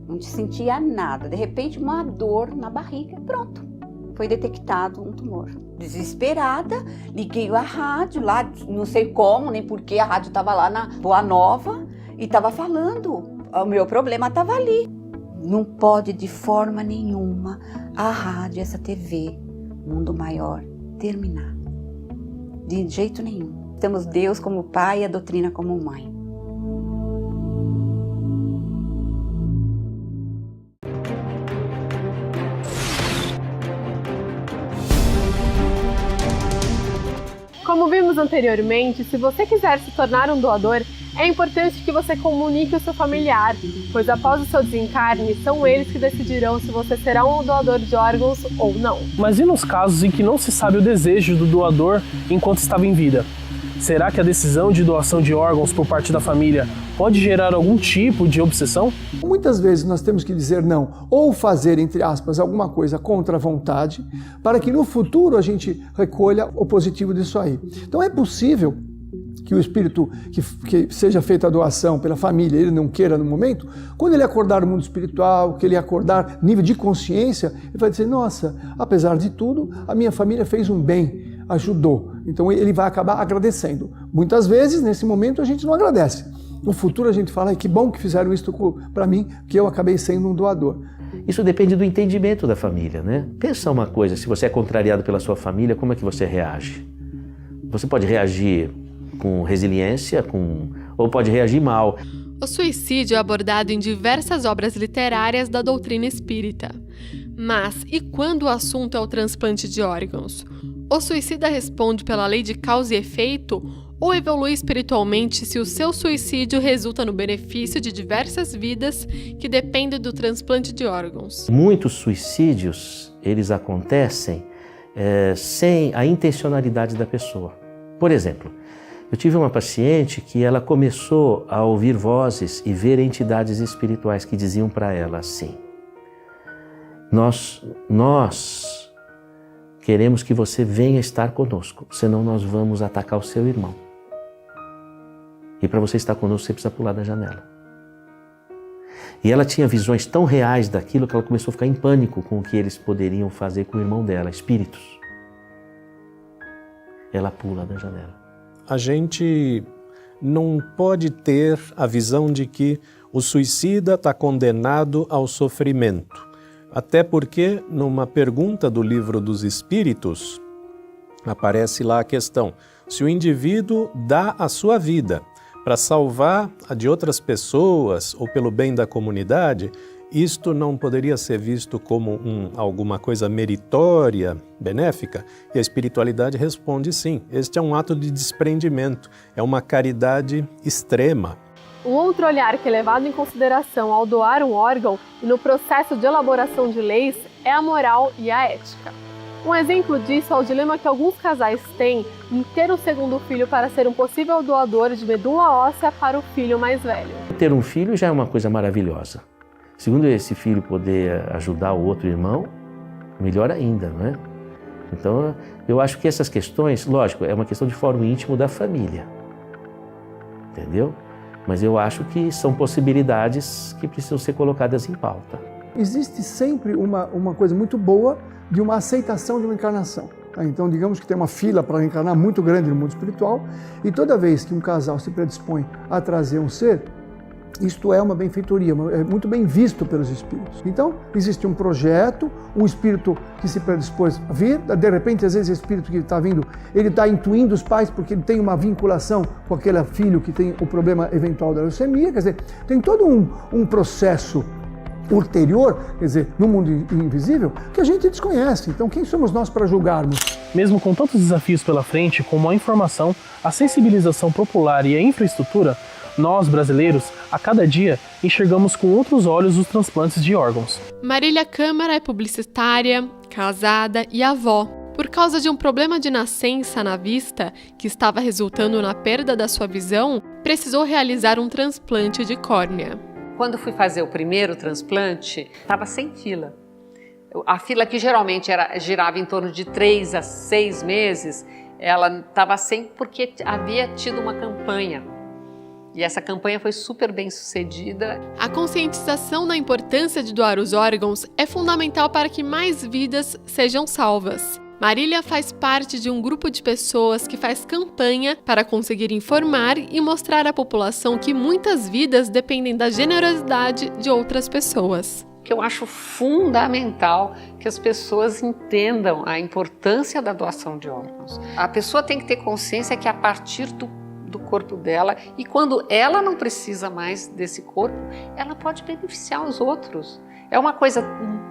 não sentia nada. De repente, uma dor na barriga, pronto. Foi detectado um tumor. Desesperada, liguei a rádio lá, não sei como, nem porquê, a rádio estava lá na Boa Nova e estava falando. O meu problema estava ali. Não pode de forma nenhuma a rádio, essa TV, Mundo Maior, terminar. De jeito nenhum. Temos Deus como pai e a doutrina como mãe. Como vimos anteriormente, se você quiser se tornar um doador, é importante que você comunique o seu familiar, pois após o seu desencarne, são eles que decidirão se você será um doador de órgãos ou não. Mas e nos casos em que não se sabe o desejo do doador enquanto estava em vida? Será que a decisão de doação de órgãos por parte da família pode gerar algum tipo de obsessão? Muitas vezes nós temos que dizer não, ou fazer, entre aspas, alguma coisa contra a vontade, para que no futuro a gente recolha o positivo disso aí. Então é possível que o espírito, que seja feita a doação pela família, ele não queira no momento, quando ele acordar no mundo espiritual, que ele acordar nível de consciência, ele vai dizer, nossa, apesar de tudo, a minha família fez um bem, ajudou. Então ele vai acabar agradecendo. Muitas vezes, nesse momento, a gente não agradece. No futuro a gente fala, que bom que fizeram isso para mim, que eu acabei sendo um doador. Isso depende do entendimento da família, né? Pensa uma coisa, se você é contrariado pela sua família, como é que você reage? Você pode reagir com resiliência, ou pode reagir mal. O suicídio é abordado em diversas obras literárias da doutrina espírita. Mas e quando o assunto é o transplante de órgãos? O suicida responde pela lei de causa e efeito ou evolui espiritualmente se o seu suicídio resulta no benefício de diversas vidas que dependem do transplante de órgãos? Muitos suicídios, eles acontecem sem a intencionalidade da pessoa. Por exemplo, eu tive uma paciente que ela começou a ouvir vozes e ver entidades espirituais que diziam para ela assim: nós queremos que você venha estar conosco, senão nós vamos atacar o seu irmão. E para você estar conosco, você precisa pular da janela. E ela tinha visões tão reais daquilo que ela começou a ficar em pânico com o que eles poderiam fazer com o irmão dela, espíritos. Ela pula da janela. A gente não pode ter a visão de que o suicida está condenado ao sofrimento. Até porque, numa pergunta do Livro dos Espíritos, aparece lá a questão: se o indivíduo dá a sua vida para salvar a de outras pessoas ou pelo bem da comunidade, isto não poderia ser visto como alguma coisa meritória, benéfica? E a espiritualidade responde sim. Este é um ato de desprendimento, é uma caridade extrema. Um outro olhar que é levado em consideração ao doar um órgão e no processo de elaboração de leis é a moral e a ética. Um exemplo disso é o dilema que alguns casais têm em ter um segundo filho para ser um possível doador de medula óssea para o filho mais velho. Ter um filho já é uma coisa maravilhosa. Segundo esse filho poder ajudar o outro irmão, melhor ainda, não é? Então, eu acho que essas questões, lógico, é uma questão de fórum íntimo da família, entendeu? Mas eu acho que são possibilidades que precisam ser colocadas em pauta. Existe sempre uma coisa muito boa de uma aceitação de uma encarnação. Então, digamos que tem uma fila para reencarnar muito grande no mundo espiritual, e toda vez que um casal se predispõe a trazer um ser, isto é uma benfeitoria, é muito bem visto pelos espíritos. Então, existe um projeto, um espírito que se predispôs a vir, de repente, às vezes, o espírito que está vindo, ele está intuindo os pais porque ele tem uma vinculação com aquele filho que tem o problema eventual da leucemia, quer dizer, tem todo um processo ulterior, quer dizer, no mundo invisível, que a gente desconhece. Então, quem somos nós para julgarmos? Mesmo com tantos desafios pela frente, como a informação, a sensibilização popular e a infraestrutura, nós, brasileiros, a cada dia, enxergamos com outros olhos os transplantes de órgãos. Marília Câmara é publicitária, casada e avó. Por causa de um problema de nascença na vista, que estava resultando na perda da sua visão, precisou realizar um transplante de córnea. Quando fui fazer o primeiro transplante, estava sem fila. A fila que geralmente girava em torno de 3 a 6 meses, ela estava sem porque havia tido uma campanha. E essa campanha foi super bem sucedida. A conscientização da importância de doar os órgãos é fundamental para que mais vidas sejam salvas. Marília faz parte de um grupo de pessoas que faz campanha para conseguir informar e mostrar à população que muitas vidas dependem da generosidade de outras pessoas. Que eu acho fundamental que as pessoas entendam a importância da doação de órgãos. A pessoa tem que ter consciência que a partir do corpo dela, e quando ela não precisa mais desse corpo, ela pode beneficiar os outros. É uma coisa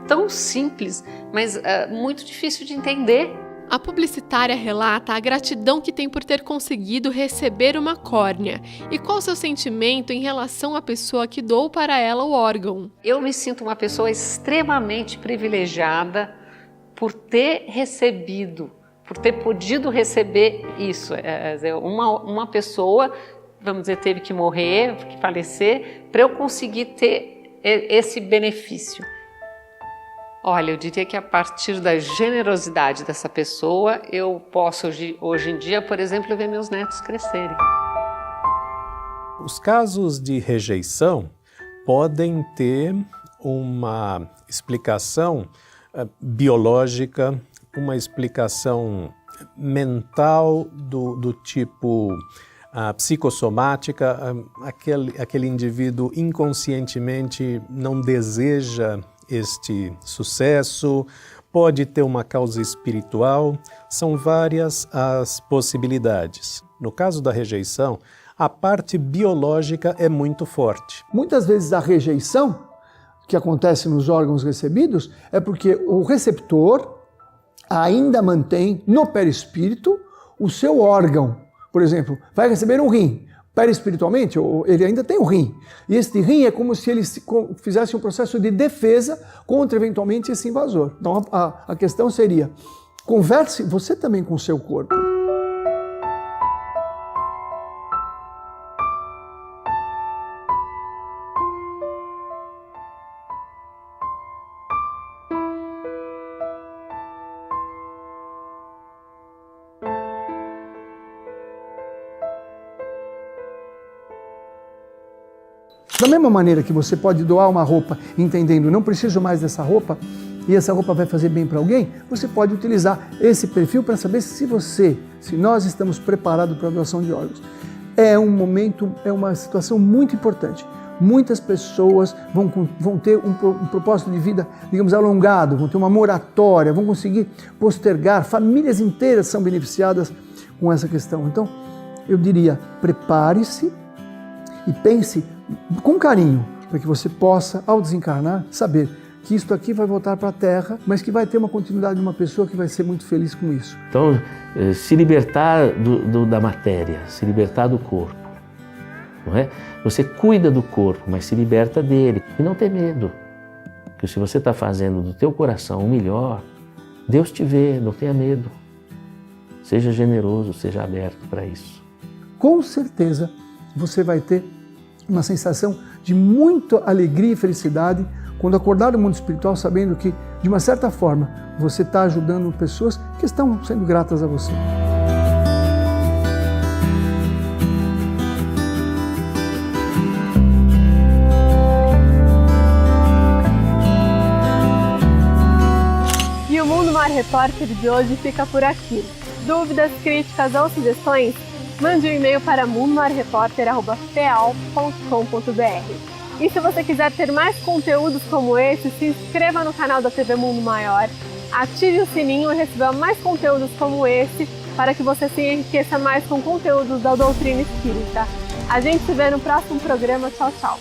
tão simples, mas muito difícil de entender. A publicitária relata a gratidão que tem por ter conseguido receber uma córnea e qual o seu sentimento em relação à pessoa que doou para ela o órgão. Eu me sinto uma pessoa extremamente privilegiada por ter recebido, por ter podido receber isso. Uma pessoa, vamos dizer, teve que morrer, que falecer, para eu conseguir ter esse benefício. Olha, eu diria que a partir da generosidade dessa pessoa, eu posso hoje em dia, por exemplo, ver meus netos crescerem. Os casos de rejeição podem ter uma explicação biológica, uma explicação mental do tipo psicossomática, aquele indivíduo inconscientemente não deseja este sucesso, pode ter uma causa espiritual, são várias as possibilidades. No caso da rejeição, a parte biológica é muito forte. Muitas vezes a rejeição que acontece nos órgãos recebidos é porque o receptor ainda mantém no perispírito o seu órgão. Por exemplo, vai receber um rim. Perispiritualmente, ele ainda tem o rim. E este rim é como se ele fizesse um processo de defesa contra, eventualmente, esse invasor. Então, a questão seria, converse você também com o seu corpo. Da mesma maneira que você pode doar uma roupa entendendo, não preciso mais dessa roupa, e essa roupa vai fazer bem para alguém, você pode utilizar esse perfil para saber se nós estamos preparados para a doação de órgãos. É um momento, é uma situação muito importante. Muitas pessoas vão ter um propósito de vida, digamos, alongado, vão ter uma moratória, vão conseguir postergar, famílias inteiras são beneficiadas com essa questão. Então, eu diria, prepare-se e pense com carinho, para que você possa, ao desencarnar, saber que isto aqui vai voltar para a Terra, mas que vai ter uma continuidade de uma pessoa que vai ser muito feliz com isso. Então, se libertar da matéria, se libertar do corpo, não é? Você cuida do corpo, mas se liberta dele. E não ter medo, porque se você está fazendo do teu coração o melhor, Deus te vê, não tenha medo. Seja generoso, seja aberto para isso. Com certeza, você vai ter uma sensação de muita alegria e felicidade quando acordar no mundo espiritual sabendo que, de uma certa forma, você está ajudando pessoas que estão sendo gratas a você. E o Mundo Mar Repórter de hoje fica por aqui. Dúvidas, críticas ou sugestões? Mande um e-mail para mundomarreporter@feal.com.br. E se você quiser ter mais conteúdos como esse, se inscreva no canal da TV Mundo Maior, ative o sininho e receba mais conteúdos como esse para que você se enriqueça mais com conteúdos da doutrina espírita. A gente se vê no próximo programa. Tchau, tchau!